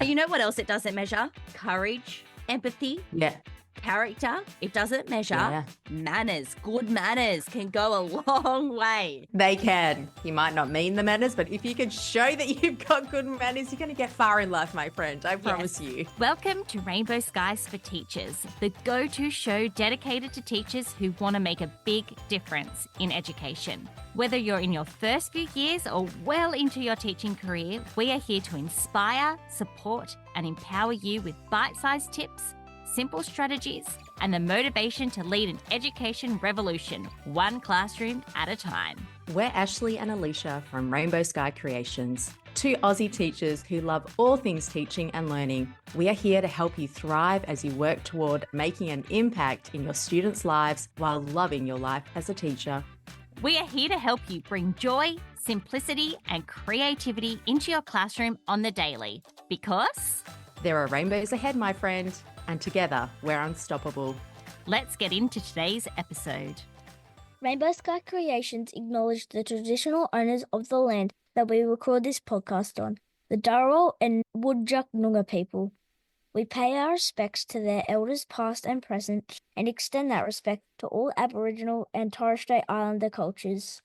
You know what else it doesn't measure? Courage, empathy, Yeah. character. It doesn't measure manners. Good manners can go a long way. They can. You might not mean the manners, but if you can show that you've got good manners, you're going to get far in life, my friend. I promise you. Welcome to Rainbow Skies for Teachers, the go-to show dedicated to teachers who want to make a big difference in education. Whether you're in your first few years or well into your teaching career, we are here to inspire, support, and empower you with bite-sized tips, simple strategies, and the motivation to lead an education revolution, one classroom at a time. We're Ashley and Alicia from Rainbow Sky Creations, two Aussie teachers who love all things teaching and learning. We are here to help you thrive as you work toward making an impact in your students' lives while loving your life as a teacher. We are here to help you bring joy, simplicity, and creativity into your classroom on the daily, because there are rainbows ahead, my friend, and together we're unstoppable. Let's get into today's episode. Rainbow Sky Creations acknowledge the traditional owners of the land that we record this podcast on, the Dharawal and Whadjuk Noongar people. We pay our respects to their elders past and present and extend that respect to all Aboriginal and Torres Strait Islander cultures.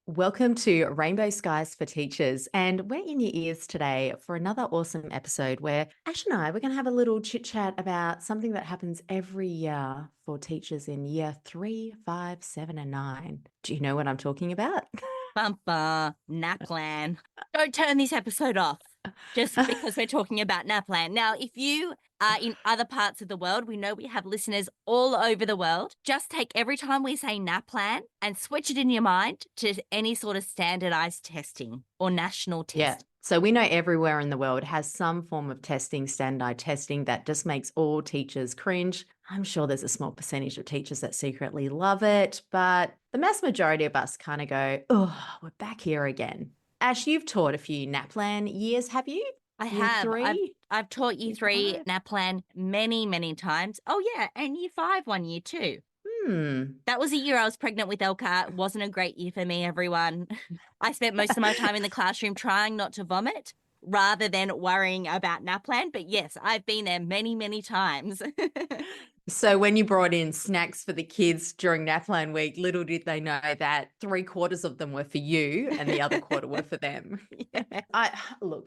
Welcome to Rainbow Skies for Teachers, and we're in your ears today for another awesome episode where Ash and we're going to have a little chit chat about something that happens every year for teachers in year 3, 5, 7, and 9. Do you know what I'm talking about? Bumper, NAPLAN. Don't turn this episode off just because we're talking about NAPLAN. Now, if you are in other parts of the world, we know we have listeners all over the world. Just take every time we say NAPLAN and switch it in your mind to any sort of standardized testing or national testing. Yeah. So we know everywhere in the world has some form of testing, standardized testing that just makes all teachers cringe. I'm sure there's a small percentage of teachers that secretly love it, but the mass majority of us kind of go, oh, we're back here again. Ash, you've taught a few NAPLAN years, have you? I Year have. 3? I've taught year 3 NAPLAN many, many times. Oh, yeah, and year 5 one year too. That was a year I was pregnant with Elka. It wasn't a great year for me, everyone. I spent most of my time in the classroom trying not to vomit rather than worrying about NAPLAN. But yes, I've been there many, many times. So when you brought in snacks for the kids during NAPLAN week, little did they know that 3/4 of them were for you and the other quarter were for them. Yeah. I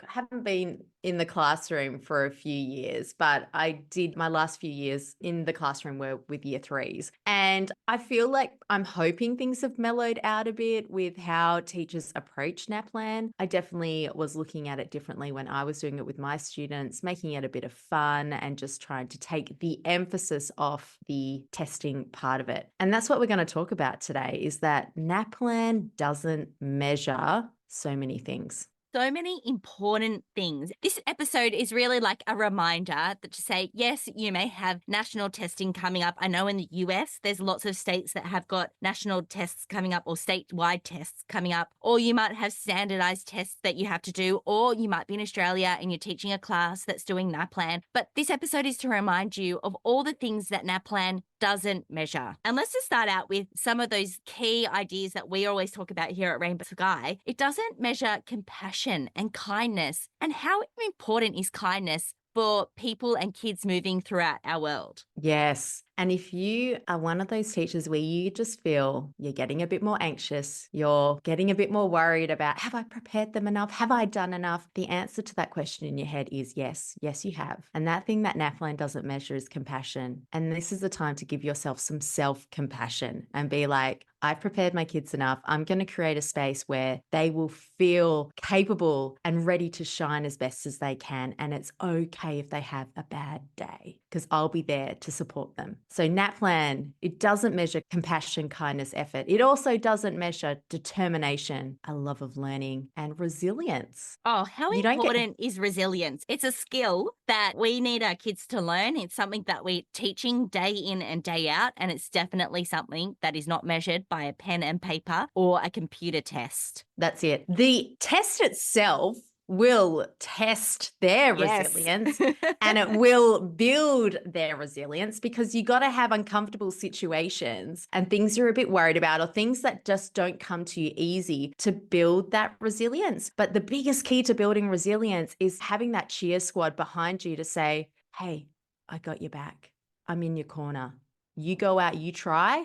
haven't been in the classroom for a few years, but I did my last few years in the classroom were with year 3s. And I feel like I'm hoping things have mellowed out a bit with how teachers approach NAPLAN. I definitely was looking at it differently when I was doing it with my students, making it a bit of fun and just trying to take the emphasis off the testing part of it. And that's what we're going to talk about today, is that NAPLAN doesn't measure so many things. So many important things. This episode is really like a reminder that to say, yes, you may have national testing coming up. I know in the US, there's lots of states that have got national tests coming up or statewide tests coming up, or you might have standardized tests that you have to do, or you might be in Australia and you're teaching a class that's doing NAPLAN. But this episode is to remind you of all the things that NAPLAN doesn't measure. And let's just start out with some of those key ideas that we always talk about here at Rainbow Sky. It doesn't measure compassion and kindness. And how important is kindness for people and kids moving throughout our world? Yes. And if you are one of those teachers where you just feel you're getting a bit more anxious, you're getting a bit more worried about, have I prepared them enough? Have I done enough? The answer to that question in your head is yes. Yes, you have. And that thing that NAPLAN doesn't measure is compassion. And this is the time to give yourself some self-compassion and be like, I've prepared my kids enough. I'm going to create a space where they will feel capable and ready to shine as best as they can. And it's okay if they have a bad day, because I'll be there to support them. So NAPLAN, it doesn't measure compassion, kindness, effort. It also doesn't measure determination, a love of learning, and resilience. Oh, how important is resilience? It's a skill that we need our kids to learn. It's something that we're teaching day in and day out. And it's definitely something that is not measured by a pen and paper or a computer test. That's it. The test itself will test their Yes. resilience and it will build their resilience, because you got to have uncomfortable situations and things you're a bit worried about, or things that just don't come to you easy, to build that resilience. But the biggest key to building resilience is having that cheer squad behind you to say, hey, I got your back. I'm in your corner. You go out, you try.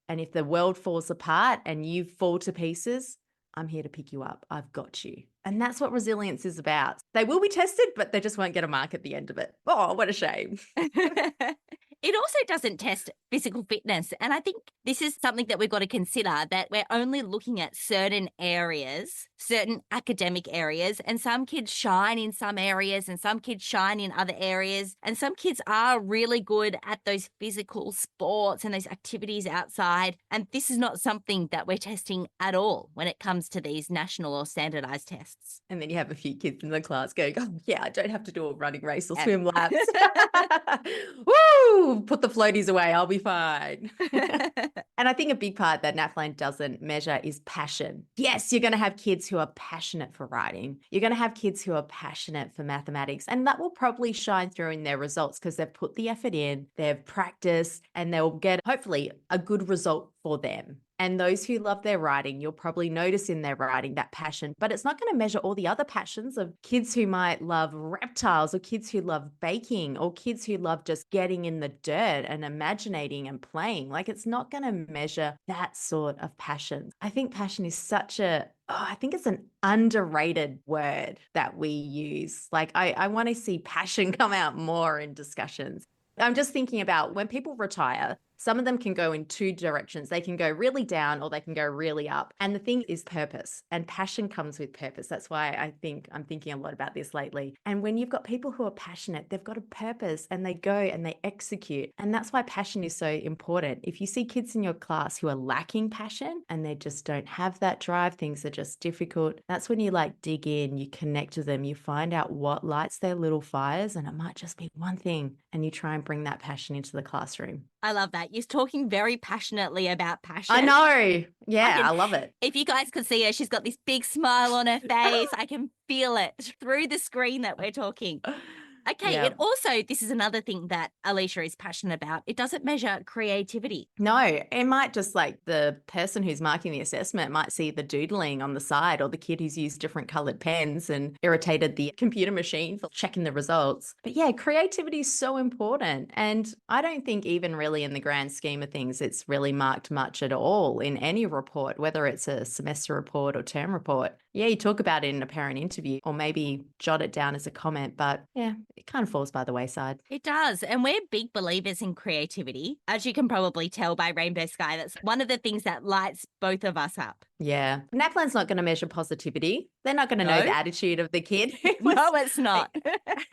And if the world falls apart and you fall to pieces, I'm here to pick you up. I've got you. And that's what resilience is about. They will be tested, but they just won't get a mark at the end of it. Oh, what a shame. It also doesn't test physical fitness. And I think this is something that we've got to consider, that we're only looking at certain areas, certain academic areas, and some kids shine in some areas and some kids shine in other areas. And some kids are really good at those physical sports and those activities outside. And this is not something that we're testing at all when it comes to these national or standardized tests. And then you have a few kids in the class going, oh, yeah, I don't have to do a running race or swim laps. Woo! Put the floaties away. I'll be fine. And I think a big part that NAPLAN doesn't measure is passion. Yes, you're going to have kids who are passionate for writing. You're going to have kids who are passionate for mathematics. And that will probably shine through in their results, because they've put the effort in, they've practiced, and they'll get hopefully a good result for them. And those who love their writing, you'll probably notice in their writing that passion, but it's not going to measure all the other passions of kids who might love reptiles, or kids who love baking, or kids who love just getting in the dirt and imaginating and playing. Like, it's not going to measure that sort of passion. I think passion is I think it's an underrated word that we use. Like, I want to see passion come out more in discussions. I'm just thinking about when people retire, some of them can go in two directions. They can go really down or they can go really up. And the thing is purpose, and passion comes with purpose. That's why I'm thinking a lot about this lately. And when you've got people who are passionate, they've got a purpose and they go and they execute. And that's why passion is so important. If you see kids in your class who are lacking passion and they just don't have that drive, things are just difficult, that's when you dig in, you connect with them, you find out what lights their little fires, and it might just be one thing, and you try and bring that passion into the classroom. I love that. You're talking very passionately about passion. I know. Yeah, I love it. If you guys could see her, she's got this big smile on her face. I can feel it through the screen that we're talking. Okay, Yeah. it also, this is another thing that Alicia is passionate about. It doesn't measure creativity. No, it might just the person who's marking the assessment might see the doodling on the side, or the kid who's used different coloured pens and irritated the computer machine for checking the results. But yeah, creativity is so important. And I don't think even really in the grand scheme of things, it's really marked much at all in any report, whether it's a semester report or term report. Yeah, you talk about it in a parent interview or maybe jot it down as a comment, but yeah, it kind of falls by the wayside. It does. And we're big believers in creativity. As you can probably tell by Rainbow Sky, that's one of the things that lights both of us up. Yeah. NAPLAN's not going to measure positivity. They're not going to know the attitude of the kid. No, it's not.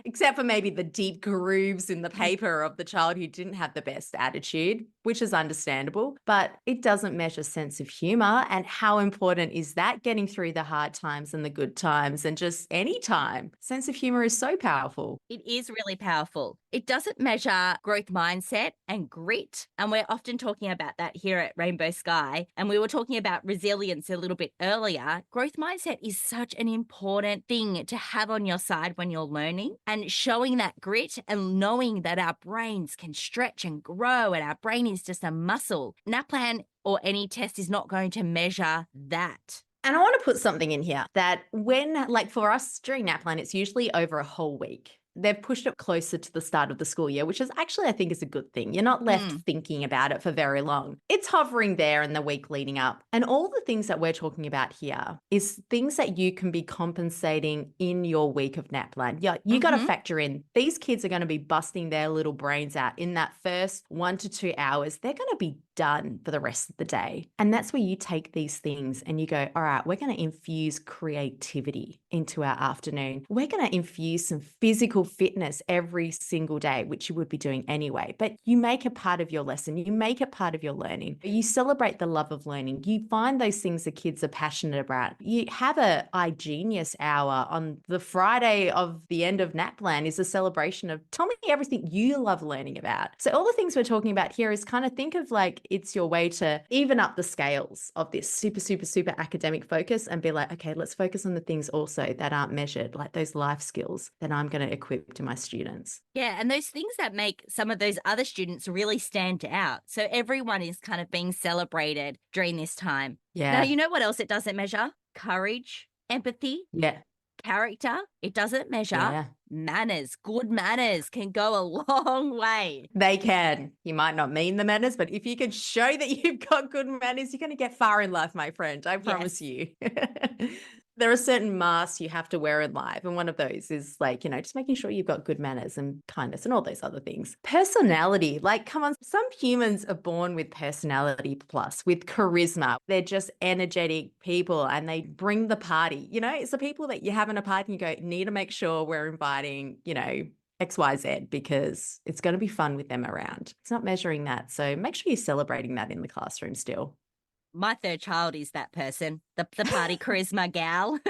Except for maybe the deep grooves in the paper of the child who didn't have the best attitude, which is understandable. But it doesn't measure sense of humor. And how important is that, getting through the hard times and the good times and just any time? Sense of humor is so powerful. It is really powerful. It doesn't measure growth mindset and grit. And we're often talking about that here at Rainbow Sky. And we were talking about resilience a little bit earlier. Growth mindset is such an important thing to have on your side when you're learning, and showing that grit and knowing that our brains can stretch and grow and our brain is just a muscle. NAPLAN or any test is not going to measure that. And I want to put something in here that when, for us during NAPLAN, it's usually over a whole week. They've pushed it closer to the start of the school year, which is actually, I think, is a good thing. You're not left thinking about it for very long. It's hovering there in the week leading up. And all the things that we're talking about here is things that you can be compensating in your week of NAPLAN. Yeah, you got to factor in, these kids are going to be busting their little brains out in that first 1 to 2 hours. They're going to be done for the rest of the day. And that's where you take these things and you go, all right, we're going to infuse creativity into our afternoon. We're going to infuse some physical physical fitness every single day, which you would be doing anyway, but you make it part of your lesson. You make it part of your learning. You celebrate the love of learning. You find those things the kids are passionate about. You have a iGenius hour on the Friday of the end of NAPLAN is a celebration of tell me everything you love learning about. So all the things we're talking about here is kind of think of like it's your way to even up the scales of this super, super, super academic focus and be like, okay, let's focus on the things also that aren't measured, like those life skills that I'm going to equip to my students. Yeah, and those things that make some of those other students really stand out. So everyone is kind of being celebrated during this time. Yeah. Now, you know what else it doesn't measure? Courage, empathy, Yeah. character. It doesn't measure Yeah. manners. Good manners can go a long way. They can. You might not mean the manners, but if you can show that you've got good manners, you're going to get far in life, my friend. I promise you. There are certain masks you have to wear in life. And one of those is like, just making sure you've got good manners and kindness and all those other things. Personality, like, come on, some humans are born with personality plus, with charisma. They're just energetic people and they bring the party. It's the people that you have in a party and you go, need to make sure we're inviting, XYZ because it's going to be fun with them around. It's not measuring that. So make sure you're celebrating that in the classroom still. My third child is that person, the party charisma gal.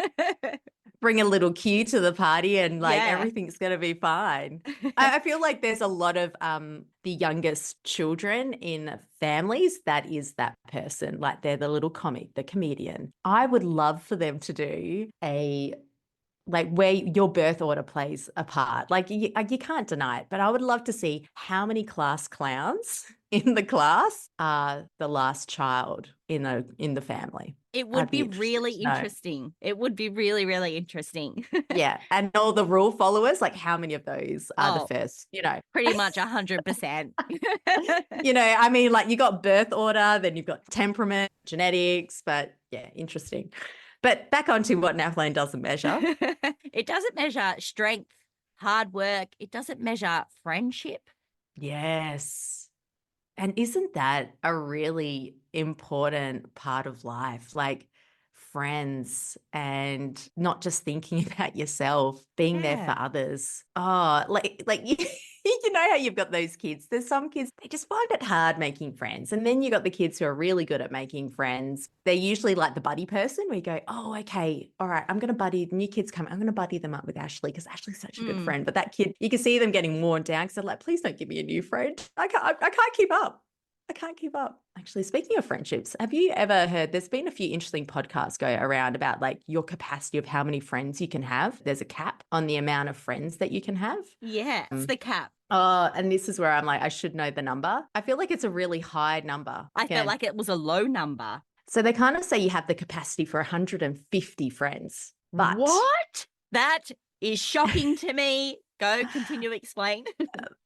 Bring a little cue to the party and everything's going to be fine. I feel like there's a lot of the youngest children in families that is that person. Like they're the little comic, the comedian. I would love for them to do where your birth order plays a part. Like you can't deny it, but I would love to see how many class clowns in the class are the last child in the family. It would be really interesting. It would be really, really interesting. Yeah. And all the rule followers, like how many of those are the first, Pretty much 100%. I mean, like you got birth order, then you've got temperament, genetics, but yeah, interesting. But back onto what NAPLAN doesn't measure. It doesn't measure strength, hard work. It doesn't measure friendship. Yes. And isn't that a really important part of life? Like friends and not just thinking about yourself, being there for others. Oh, like you know how you've got those kids. There's some kids, they just find it hard making friends. And then you got the kids who are really good at making friends. They're usually like the buddy person where you go, oh, okay, all right, I'm going to buddy, new kids come, I'm going to buddy them up with Ashley because Ashley's such a good friend. But that kid, you can see them getting worn down because they're like, please don't give me a new friend. I can't keep up. I can't keep up. Actually, speaking of friendships, have you ever heard, there's been a few interesting podcasts go around about like your capacity of how many friends you can have. There's a cap on the amount of friends that you can have. Yeah, it's the cap. Oh, and this is where I'm like, I should know the number. I feel like it's a really high number. I felt like it was a low number. So they kind of say you have the capacity for 150 friends. But what? That is shocking to me. Go, continue, explain.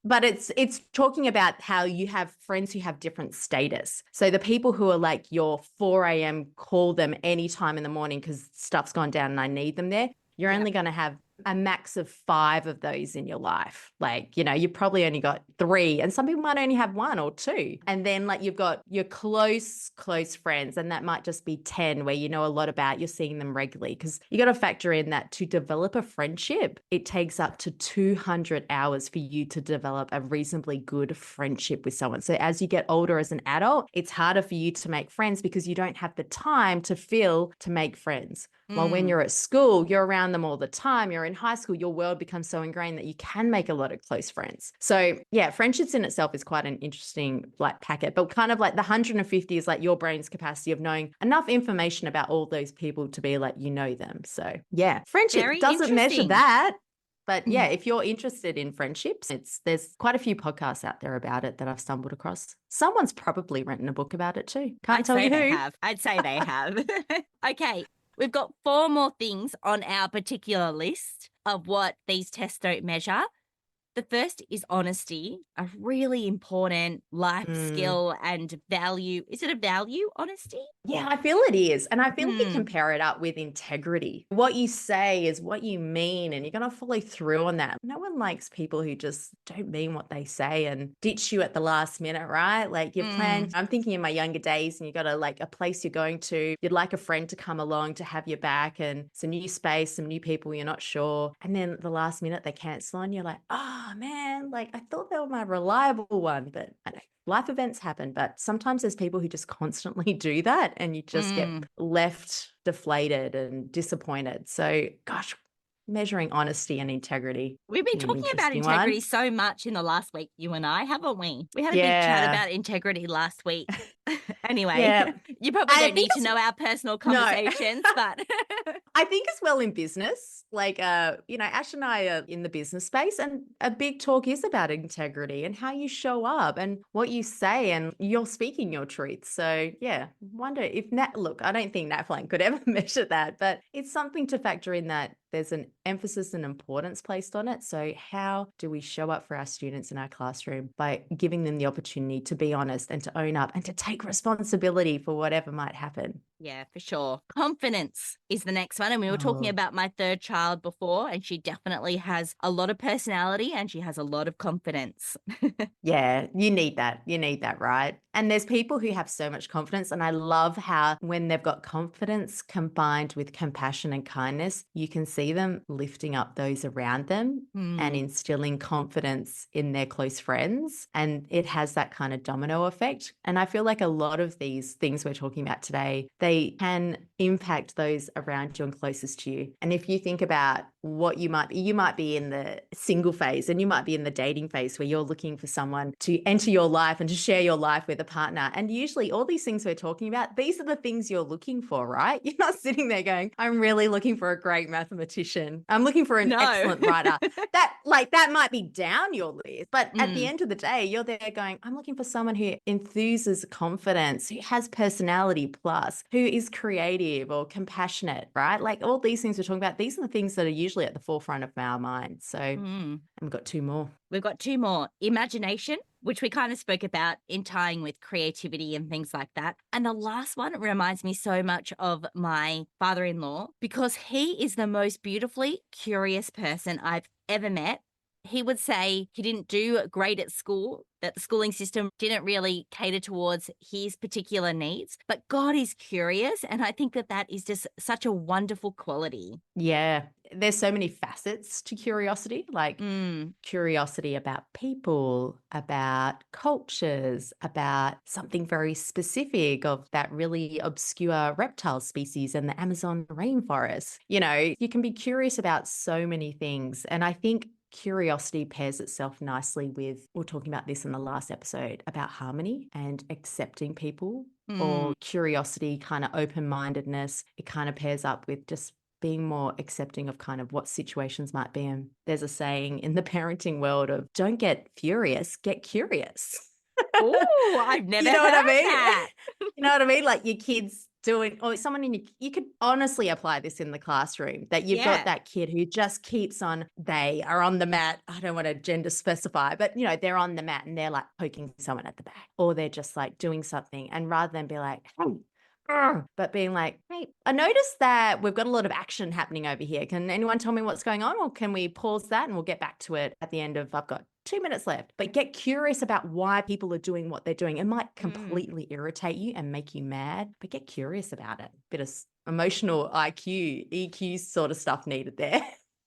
But it's talking about how you have friends who have different status. So the people who are like your 4 a.m. call them anytime in the morning because stuff's gone down and I need them there. You're only going to have a max of 5 of those in your life. Like, you probably only got 3 and some people might only have 1 or 2. And then like you've got your close friends and that might just be 10 where you know a lot about, you're seeing them regularly because you got to factor in that to develop a friendship, it takes up to 200 hours for you to develop a reasonably good friendship with someone. So as you get older as an adult, it's harder for you to make friends because you don't have the time to make friends. While when you're at school, you're around them all the time. You're in high school, your world becomes so ingrained that you can make a lot of close friends. So yeah, friendships in itself is quite an interesting like packet, but kind of like the 150 is like your brain's capacity of knowing enough information about all those people to be like, them. So yeah, friendship doesn't measure that. But yeah, if you're interested in friendships, there's quite a few podcasts out there about it that I've stumbled across. Someone's probably written a book about it too. Can't tell you who. I'd say they have. Okay. We've got 4 more things on our particular list of what these tests don't measure. The first is honesty, a really important life Mm. skill and value. Is it a value, honesty? Yeah, I feel it is. And I feel you can Mm, pair it up with integrity. What you say is what you mean, and you're going to follow through on that. No one likes people who just don't mean what they say and ditch you at the last minute, right? Like you plan, mm, I'm thinking in my younger days, and you got like a place you're going to, you'd like a friend to come along to have your back, and it's a new space, some new people, you're not sure. And then at the last minute, they cancel, and you're like, oh man, like I thought they were my reliable one, but I know life events happen, but sometimes there's people who just constantly do that and you just get mm. left deflated and disappointed. So, gosh, measuring honesty and integrity, We've been be an talking about interesting integrity one. so much in the last week, you and I, haven't we? We had a big chat Yeah. about integrity last week. Anyway, Yeah. you probably I don't think need to it's know our personal no. conversations, but I think as well in business, like, Ash and I are in the business space, and a big talk is about integrity and how you show up and what you say, and you're speaking your truth. So, yeah, wonder if look, I don't think NAPLAN could ever measure that, but it's something to factor in that there's an emphasis and importance placed on it. So, how do we show up for our students in our classroom by giving them the opportunity to be honest and to own up and to take responsibility for whatever might happen? yeah, for sure. Confidence is the next one. And we were talking Oh. about my third child before, and she definitely has a lot of personality and she has a lot of confidence. Yeah, you need that. You need that, right? And there's people who have so much confidence. And I love how when they've got confidence combined with compassion and kindness, you can see them lifting up those around them and Hmm. instilling confidence in their close friends. And it has that kind of domino effect. And I feel like a lot of these things we're talking about today, they can impact those around you and closest to you. And if you think about what you might be in the single phase and you might be in the dating phase where you're looking for someone to enter your life and to share your life with a partner. And usually all these things we're talking about, these are the things you're looking for, right? You're not sitting there going, I'm really looking for a great mathematician. I'm looking for an No. excellent writer. That might be down your list, but at the Mm, end of the day, you're there going, I'm looking for someone who enthuses confidence, who has personality plus, who is creative or compassionate, right? Like all these things we're talking about, these are the things that are usually at the forefront of our minds. So, and mm. we've got two more. We've got two more: imagination, which we kind of spoke about in tying with creativity and things like that. And the last one reminds me so much of my father in law because he is the most beautifully curious person I've ever met. He would say he didn't do great at school, that the schooling system didn't really cater towards his particular needs, but God is curious. And I think that that is just such a wonderful quality. Yeah, there's so many facets to curiosity, like Mm, curiosity about people, about cultures, about something very specific of that really obscure reptile species in the Amazon rainforest. You can be curious about so many things. And I think curiosity pairs itself nicely with, we were talking about this in the last episode about harmony and accepting people, mm. or curiosity, kind of open mindedness. It kind of pairs up with just being more accepting of kind of what situations might be in. There's a saying in the parenting world of don't get furious, get curious. Oh, I've never You know what I heard mean? that. You know what I mean? Like your kids doing, or someone you could honestly apply this in the classroom, that you've got Yeah. that kid who just keeps on, they are on the mat. I don't want to gender specify, but they're on the mat and they're like poking someone at the back, or they're just like doing something. And rather than be like, hey, but being like, hey, I noticed that we've got a lot of action happening over here. Can anyone tell me what's going on? Or can we pause that and we'll get back to it at the end of, I've got 2 minutes left. But get curious about why people are doing what they're doing. It might Mm. completely irritate you and make you mad, but get curious about it. Bit of emotional IQ, EQ sort of stuff needed there.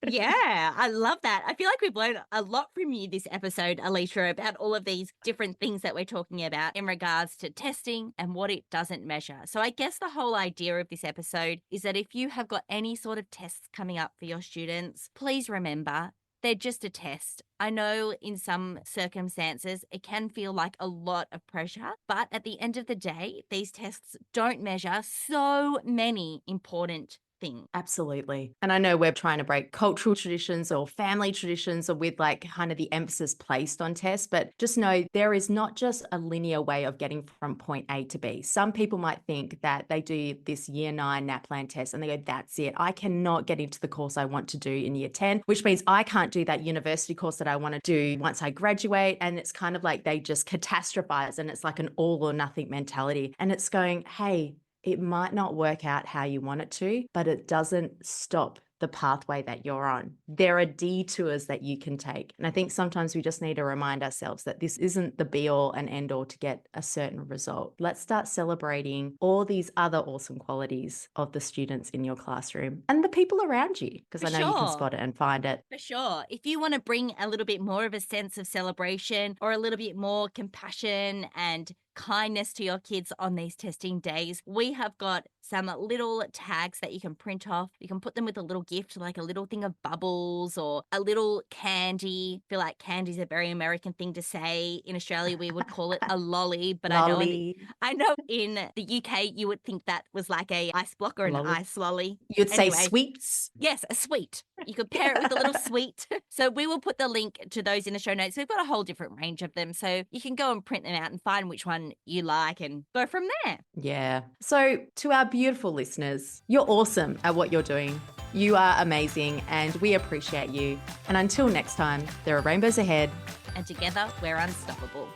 Yeah, I love that. I feel like we've learned a lot from you this episode, Alicia, about all of these different things that we're talking about in regards to testing and what it doesn't measure. So I guess the whole idea of this episode is that if you have got any sort of tests coming up for your students, please remember they're just a test. I know in some circumstances it can feel like a lot of pressure, but at the end of the day, these tests don't measure so many important thing. Absolutely. And I know we're trying to break cultural traditions or family traditions or with like kind of the emphasis placed on tests, but just know there is not just a linear way of getting from point A to B. Some people might think that they do this year 9 NAPLAN test and they go, that's it. I cannot get into the course I want to do in year 10, which means I can't do that university course that I want to do once I graduate. And it's kind of like they just catastrophize and it's like an all or nothing mentality. And it's going, hey, it might not work out how you want it to, but it doesn't stop the pathway that you're on. There are detours that you can take. And I think sometimes we just need to remind ourselves that this isn't the be all and end all to get a certain result. Let's start celebrating all these other awesome qualities of the students in your classroom and the people around you, because I For know you can sure. spot it and find it. For sure. If you want to bring a little bit more of a sense of celebration or a little bit more compassion and kindness to your kids on these testing days, we have got some little tags that you can print off. You can put them with a little gift, like a little thing of bubbles or a little candy. I feel like candy is a very American thing to say. In Australia, we would call it a lolly, but Lolly. I know in the UK you would think that was like a ice block or an Lolly. ice lolly. You'd say Anyway. sweets. Yes, a sweet. You could pair it with a little sweet. So we will put the link to those in the show notes. We've got a whole different range of them. So you can go and print them out and find which one you like and go from there. Yeah. So to our beautiful listeners, you're awesome at what you're doing. You are amazing and we appreciate you. And until next time, there are rainbows ahead. And together, we're unstoppable.